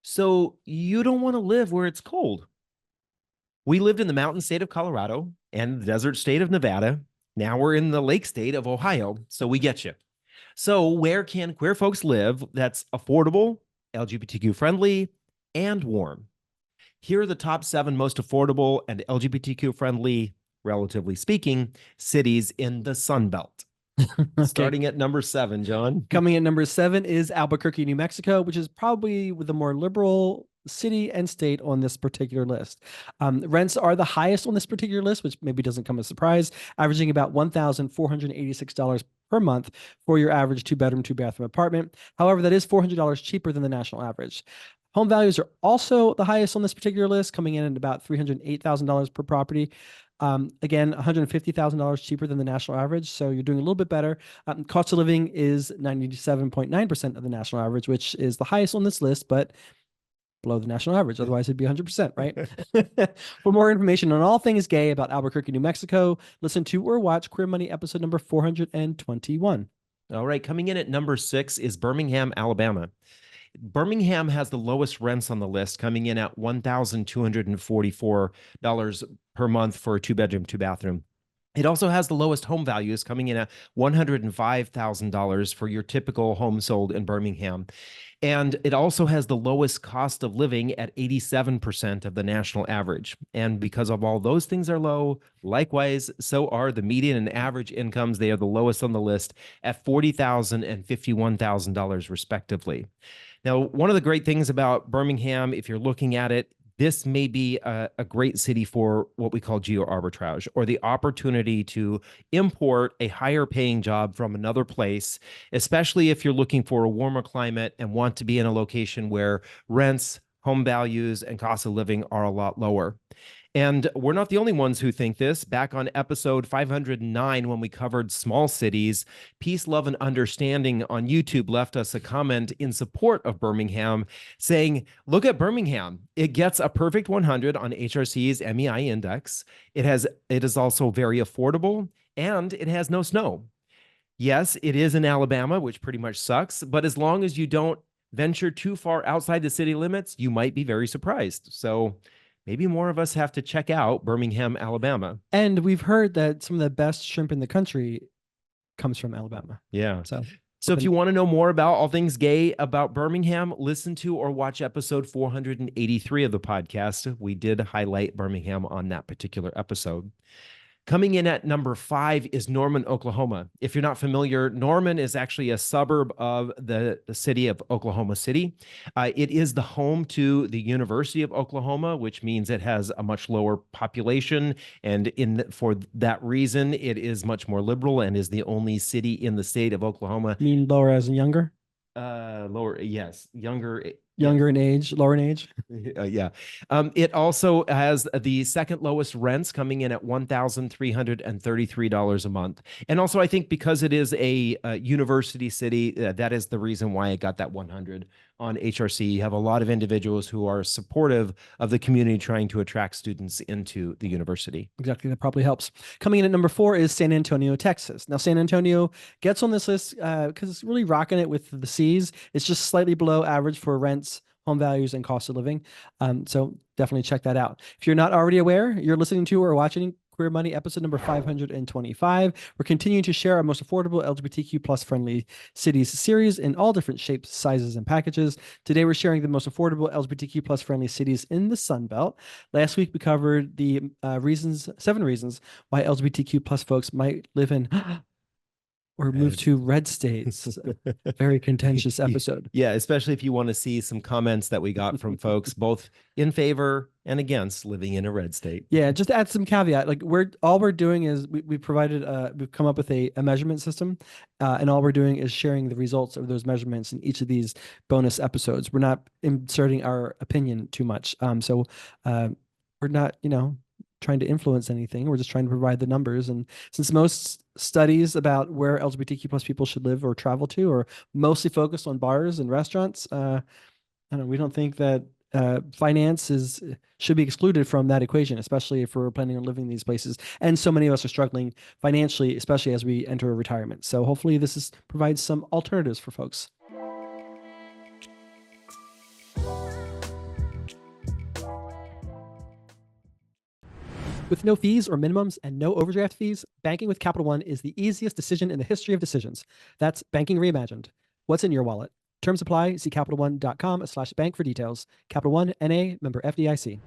So you don't want to live where it's cold. We lived in the mountain state of Colorado and the desert state of Nevada. Now we're in the lake state of Ohio. So we get you. So where can queer folks live that's affordable, LGBTQ friendly, and warm? Here are the top 7 most affordable and LGBTQ friendly, relatively speaking, cities in the Sunbelt. Okay. Starting at number 7, John. Coming in number 7 is Albuquerque, New Mexico, which is probably the more liberal city and state on this particular list. Rents are the highest on this particular list, which maybe doesn't come as a surprise, averaging about $1,486 per month for your average 2-bedroom, 2-bathroom apartment. However, that is $400 cheaper than the national average. Home values are also the highest on this particular list, coming in at about $308,000 per property. Again, $150,000 cheaper than the national average. So you're doing a little bit better. Cost of living is 97.9% of the national average, which is the highest on this list, but below the national average. Otherwise, it'd be 100%, right? For more information on all things gay about Albuquerque, New Mexico, listen to or watch Queer Money episode number 421. All right. Coming in at number 6 is Birmingham, Alabama. Birmingham has the lowest rents on the list, coming in at $1,244 per month for a 2-bedroom, 2-bathroom. It also has the lowest home values, coming in at $105,000 for your typical home sold in Birmingham. And it also has the lowest cost of living at 87% of the national average. And because of all those things are low, likewise, so are the median and average incomes. They are the lowest on the list at $40,000 and $51,000 respectively. Now, one of the great things about Birmingham, if you're looking at it, this may be a great city for what we call geo arbitrage, or the opportunity to import a higher paying job from another place, especially if you're looking for a warmer climate and want to be in a location where rents, home values, and cost of living are a lot lower. And we're not the only ones who think this. Back on episode 509, when we covered small cities, Peace, Love, and Understanding on YouTube left us a comment in support of Birmingham saying, look at Birmingham. It gets a perfect 100 on HRC's MEI index. It is also very affordable, and it has no snow. Yes, it is in Alabama, which pretty much sucks, but as long as you don't venture too far outside the city limits, you might be very surprised. So maybe more of us have to check out Birmingham, Alabama. And we've heard that some of the best shrimp in the country comes from Alabama. Yeah. So if you want to know more about all things gay about Birmingham, listen to or watch episode 483 of the podcast. We did highlight Birmingham on that particular episode. Coming in at number 5 is Norman, Oklahoma. If you're not familiar, Norman is actually a suburb of the city of Oklahoma City. It is the home to the University of Oklahoma, which means it has a much lower population. And for that reason, it is much more liberal and is the only city in the state of Oklahoma. You mean lower as in younger? Lower, yes. Younger in age, lower in age. Yeah. It also has the second lowest rents, coming in at $1,333 a month. And also, I think because it is a university city, that is the reason why it got that 100 on HRC. You have a lot of individuals who are supportive of the community trying to attract students into the university. Exactly. That probably helps. Coming in at number 4 is San Antonio, Texas. Now, San Antonio gets on this list because it's really rocking it with the C's. It's just slightly below average for rents, home values, and cost of living. So definitely check that out. If you're not already aware, you're listening to or watching Queer Money episode number 525. We're continuing to share our most affordable LGBTQ plus friendly cities series in all different shapes, sizes, and packages. Today, we're sharing the most affordable LGBTQ plus friendly cities in the Sunbelt. Last week, we covered the 7 reasons why LGBTQ plus folks might live in or move to red states. Very contentious episode. Yeah, especially if you want to see some comments that we got from folks both in favor and against living in a red state. Yeah, just to add some caveat, like we're doing is we provided we've come up with a measurement system, and all we're doing is sharing the results of those measurements in each of these bonus episodes. We're not inserting our opinion too much. So we're not, trying to influence anything. We're just trying to provide the numbers. And since most studies about where LGBTQ plus people should live or travel to are mostly focused on bars and restaurants, I don't know, we don't think that finance should be excluded from that equation, especially if we're planning on living in these places. And so many of us are struggling financially, especially as we enter retirement. So hopefully this provides some alternatives for folks. With no fees or minimums and no overdraft fees, banking with Capital One is the easiest decision in the history of decisions. That's banking reimagined. What's in your wallet? Terms apply. See CapitalOne.com/bank for details. Capital One, N.A., member FDIC.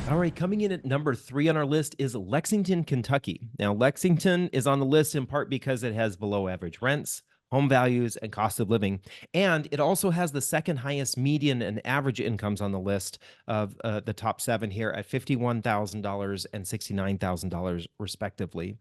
All right, coming in at number 3 on our list is Lexington, Kentucky. Now, Lexington is on the list in part because it has below average rents, home values, and cost of living. And it also has the second highest median and average incomes on the list of the top 7 here at $51,000 and $69,000, respectively.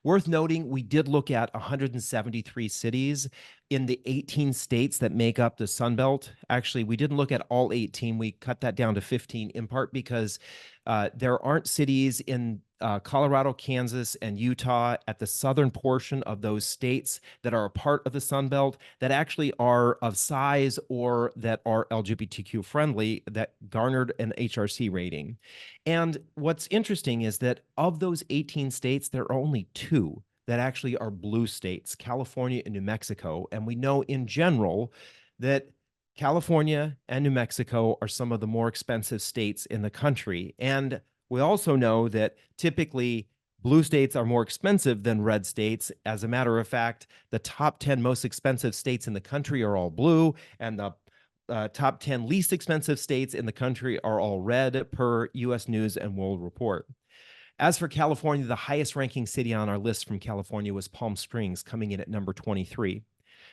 Worth noting, we did look at 173 cities in the 18 states that make up the Sunbelt. Actually, we didn't look at all 18. We cut that down to 15, in part because there aren't cities in Colorado, Kansas, and Utah at the southern portion of those states that are a part of the Sunbelt that actually are of size or that are LGBTQ friendly that garnered an HRC rating. And what's interesting is that of those 18 states, there are only 2 that actually are blue states, California and New Mexico. And we know in general that California and New Mexico are some of the more expensive states in the country. And we also know that typically blue states are more expensive than red states. As a matter of fact, the top 10 most expensive states in the country are all blue, and the top 10 least expensive states in the country are all red per U.S. News and World Report. As for California, the highest ranking city on our list from California was Palm Springs, coming in at number 23.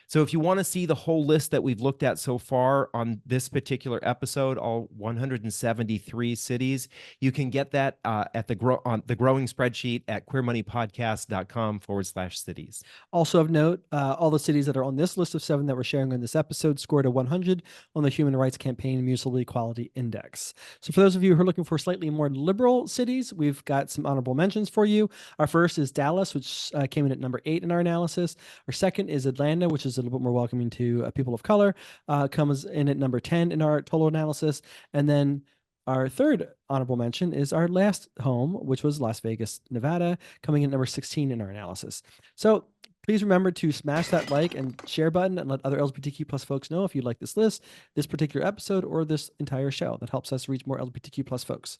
So if you want to see the whole list that we've looked at so far on this particular episode, all 173 cities, you can get that at on the growing spreadsheet at queermoneypodcast.com/cities. Also of note, all the cities that are on this list of 7 that we're sharing on this episode scored a 100 on the Human Rights Campaign Municipal Equality Index. So for those of you who are looking for slightly more liberal cities, we've got some honorable mentions for you. Our first is Dallas, which came in at number 8 in our analysis. Our second is Atlanta, which is a little bit more welcoming to people of color, comes in at number 10 in our total analysis. And then our third honorable mention is our last home, which was Las Vegas, Nevada, coming in at number 16 in our analysis. So please remember to smash that like and share button and let other LGBTQ plus folks know if you like this list, this particular episode, or this entire show. That helps us reach more LGBTQ plus folks.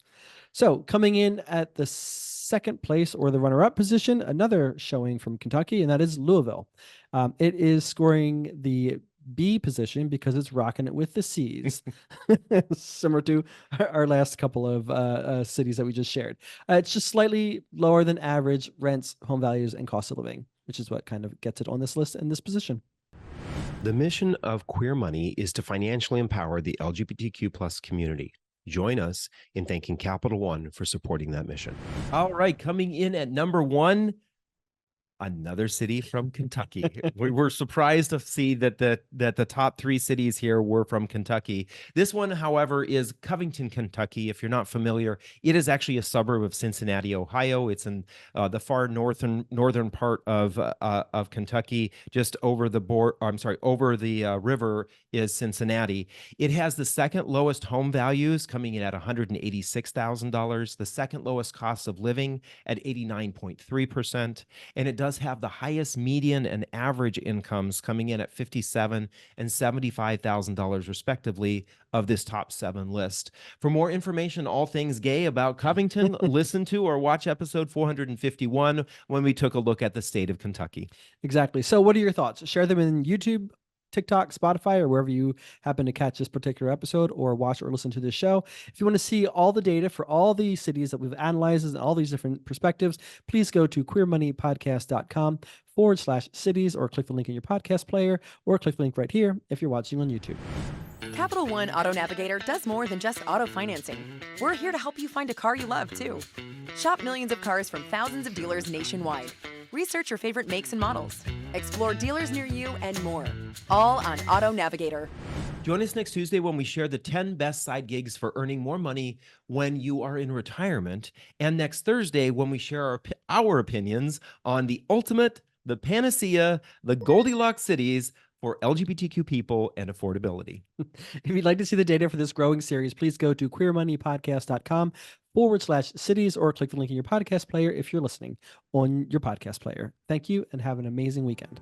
So coming in at the second place, or the runner-up position, another showing from Kentucky, and that is Louisville. It is scoring the B position because it's rocking it with the C's, similar to our last couple of cities that we just shared. It's just slightly lower than average rents, home values, and cost of living, which is what kind of gets it on this list in this position. The mission of Queer Money is to financially empower the LGBTQ plus community. Join us in thanking Capital One for supporting that mission. All right, coming in at number 1, another city from Kentucky. We were surprised to see that the top 3 cities here were from Kentucky. This one, however, is Covington, Kentucky. If you're not familiar, it is actually a suburb of Cincinnati, Ohio. It's in the far northern part of Kentucky, just over the over the river is Cincinnati. It has the second lowest home values, coming in at $186,000, the second lowest cost of living at 89.3%, and it does have the highest median and average incomes, coming in at $57,000 and $75,000 respectively of this top 7 list. For more information, all things gay about Covington, listen to or watch episode 451 when we took a look at the state of Kentucky. Exactly. So what are your thoughts? Share them in YouTube, TikTok, Spotify, or wherever you happen to catch this particular episode or watch or listen to this show. If you want to see all the data for all the cities that we've analyzed and all these different perspectives, please go to queermoneypodcast.com/cities, or click the link in your podcast player, or click the link right here if you're watching on YouTube. Capital One Auto Navigator does more than just auto financing. We're here to help you find a car you love, too. Shop millions of cars from thousands of dealers nationwide. Research your favorite makes and models. Explore dealers near you and more. All on Auto Navigator. Join us next Tuesday when we share the 10 best side gigs for earning more money when you are in retirement. And next Thursday when we share our opinions on the ultimate, the panacea, the Goldilocks cities for LGBTQ people and affordability. If you'd like to see the data for this growing series, please go to queermoneypodcast.com/cities, or click the link in your podcast player if you're listening on your podcast player. Thank you and have an amazing weekend.